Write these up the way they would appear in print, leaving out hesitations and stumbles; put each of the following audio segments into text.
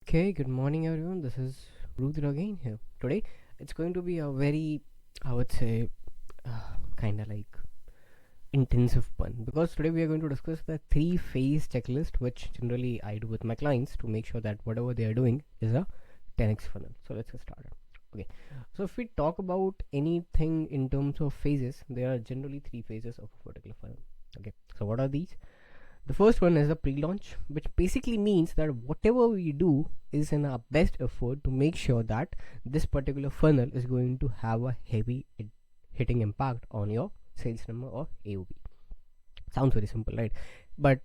Okay, good morning everyone. This is Rudra again here. Today it's going to be a very, I would say, kind of like intensive one because today we are going to discuss the three phase checklist which generally I do with my clients to make sure that whatever they are doing is a 10x funnel. So let's get started. Okay, so if we talk about anything in terms of phases, there are generally three phases of a particular funnel. Okay, so what are these? The first one is a pre-launch, which basically means that whatever we do is in our best effort to make sure that this particular funnel is going to have a heavy hitting impact on your sales number or AOV. Sounds very simple, right? But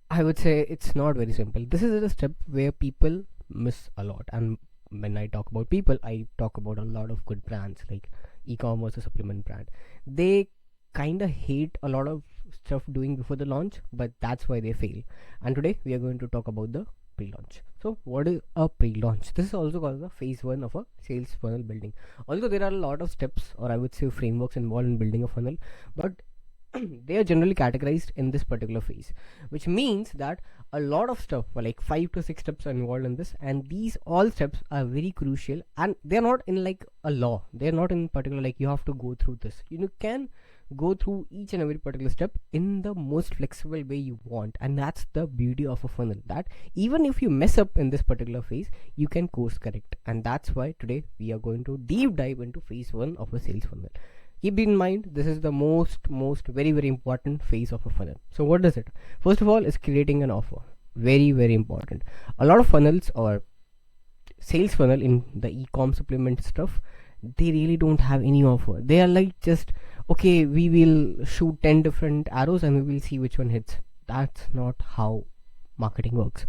I would say it's not very simple. This is a step where people miss a lot. And when I talk about people, I talk about a lot of good brands like e-commerce or supplement brand. They kind of hate a lot of stuff doing before the launch, but that's why they fail. And today we are going to talk about the pre-launch. So what is a pre-launch? This is also called the phase one of a sales funnel building. Although there are a lot of steps, or I would say frameworks involved in building a funnel, but they are generally categorized in this particular phase, which means that a lot of stuff, like 5 to 6 steps are involved in this, and these all steps are very crucial, and they're not in like a law. They're not in particular like you have to go through this. You can go through each and every particular step in the most flexible way you want, and that's the beauty of a funnel, that even if you mess up in this particular phase, you can course correct. And that's why today we are going to deep dive into phase one of a sales funnel. Keep in mind, this is the most very important phase of a funnel. So what does it? First of all, is creating an offer. Very important. A lot of funnels or sales funnel in the e-com supplement stuff, they really don't have any offer. They are like just, okay, we will shoot 10 different arrows and we will see which one hits. That's not how marketing works.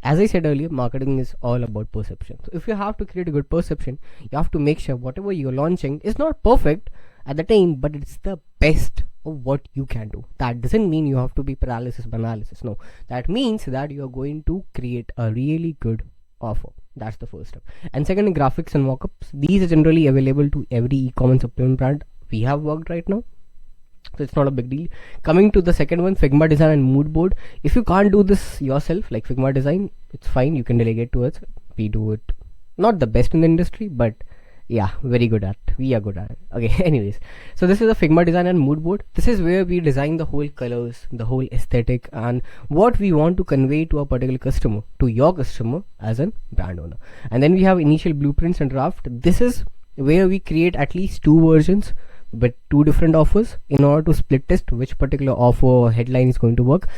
As I said earlier, marketing is all about perception. So if you have to create a good perception, you have to make sure whatever you're launching is not perfect at the time, but it's the best of what you can do. That doesn't mean you have to be paralysis by analysis. No, that means that you're going to create a really good offer. That's the first step. And second, graphics and mockups. These are generally available to every e-commerce supplement brand we have worked right now, so it's not a big deal. Coming to the second one, Figma design and mood board. If you can't do this yourself, like Figma design, it's fine, you can delegate to us. We do it not the best in the industry, but yeah, very good at we are good at it. Okay, anyways, so this is a Figma design and mood board. This is where we design the whole colors, the whole aesthetic, and what we want to convey to a particular customer, to your customer as a brand owner. And then we have initial blueprints and draft. This is where we create at least 2 versions with 2 different offers in order to split test which particular offer or headline is going to work.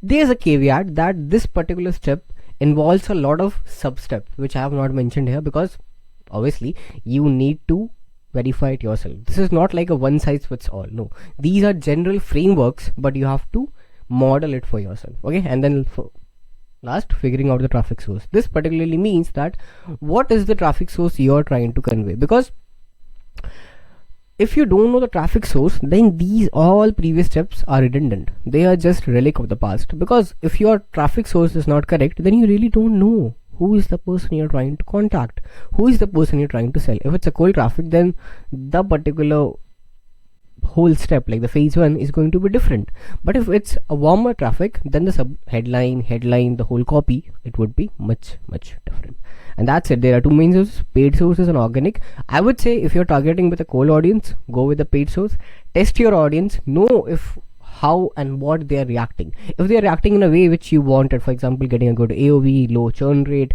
There's a caveat that this particular step involves a lot of sub steps which I have not mentioned here, because obviously you need to verify it yourself. This is not like a one size fits all. No, these are general frameworks, but you have to model it for yourself. Okay, and then for last, figuring out the traffic source. This particularly means that what is the traffic source you are trying to convey, because if you don't know the traffic source, then these all previous steps are redundant. They are just relic of the past, because if your traffic source is not correct, then you really don't know who is the person you're trying to contact, who is the person you're trying to sell. If it's a cold traffic, then the particular whole step, like the phase one, is going to be different. But if it's a warmer traffic, then the sub headline, the whole copy, it would be much different. And that's it. There are 2 main sources, paid sources and organic. I would say if you're targeting with a cold audience, go with the paid source. Test your audience, know if how and what they are reacting. If they are reacting in a way which you wanted, for example, getting a good AOV, low churn rate,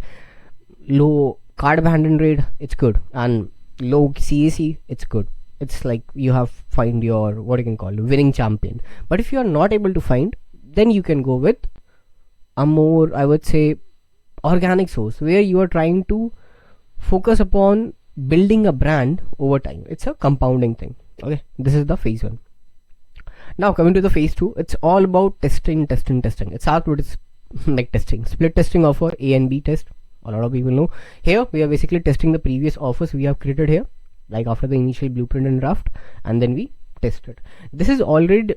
low card abandon rate, it's good, and low CAC, it's good. It's like you have find your, what you can call, winning champion. But if you are not able to find, then you can go with a more, I would say, organic source, where you are trying to focus upon building a brand over time. It's a compounding thing. Okay, this is the phase one. Now coming to the phase two, it's all about testing. It starts with like testing, split testing offer, A and B test. A lot of people know. Here we are basically testing the previous offers we have created here, like after the initial blueprint and draft, and then we test it. This is always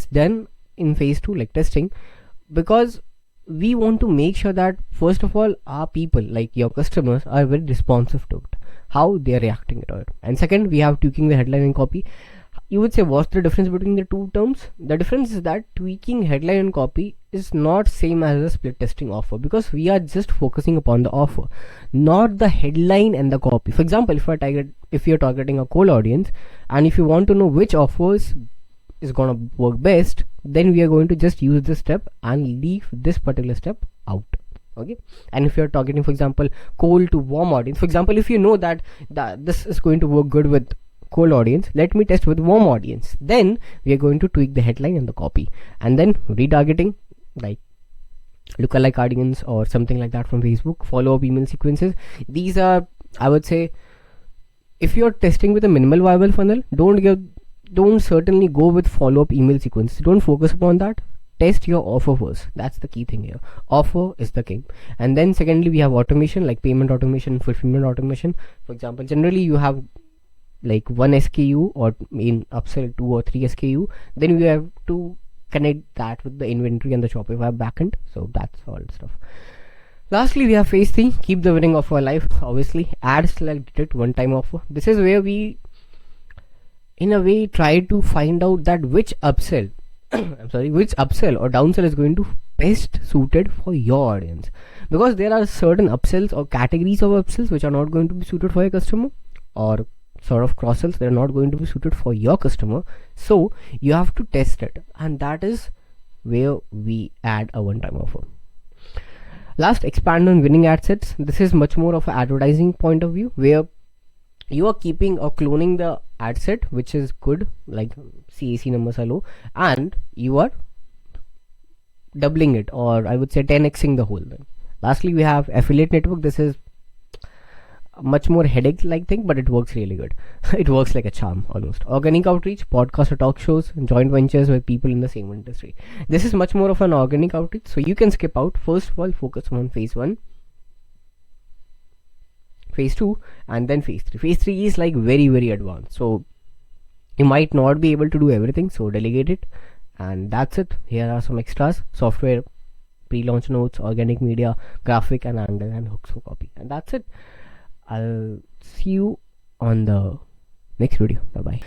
done in phase 2, like testing, because we want to make sure that first of all our people, like your customers, are very responsive to it, how they are reacting to it. And second, we have tweaking the headline and copy. you would say, what's the difference between the two terms? The difference is that tweaking headline and copy is not same as a split testing offer, because we are just focusing upon the offer, not the headline and the copy. For example, if you're targeting a cold audience, and if you want to know which offers is gonna work best, then we are going to just use this step and leave this particular step out. Okay. And if you're targeting, for example, cold to warm audience, for example, if you know that this is going to work good with cold audience, let me test with warm audience, then we are going to tweak the headline and the copy. And then retargeting, like lookalike audience or something like that from Facebook, follow-up email sequences, these are, I would say, if you're testing with a minimal viable funnel, don't certainly go with follow-up email sequences. Don't focus upon that. Test your offer first. That's the key thing here. Offer is the king. And then secondly, we have automation, like payment automation, fulfillment automation. For example, generally you have like one SKU, or in upsell 2 or 3 SKU, then we have to connect that with the inventory and the Shopify backend. So that's all stuff. Lastly, we have phase 3, keep the winning offer alive. Obviously, add select detect one time offer. This is where we in a way try to find out that which upsell which upsell or downsell is going to best suited for your audience, because there are certain upsells or categories of upsells which are not going to be suited for your customer, or sort of cross sells that are not going to be suited for your customer. So you have to test it, and that is where we add a one-time offer. Last, expand on winning ad sets. This is much more of an advertising point of view, where you are keeping or cloning the ad set which is good, like CAC numbers are low, and you are doubling it, or I would say 10xing the whole thing. Lastly, we have affiliate network. This is much more headache like thing, but it works really good. It works like a charm almost. Organic outreach, podcast or talk shows, joint ventures with people in the same industry. This is much more of an organic outreach, so you can skip out. First of all, focus on phase 1, phase 2, and then phase 3. Phase 3 is like very, very advanced, so you might not be able to do everything, so delegate it. And that's it. Here are some extras: software, pre-launch notes, organic media, graphic and angle, and hooks for copy. And that's it. I'll see you on the next video. Bye bye.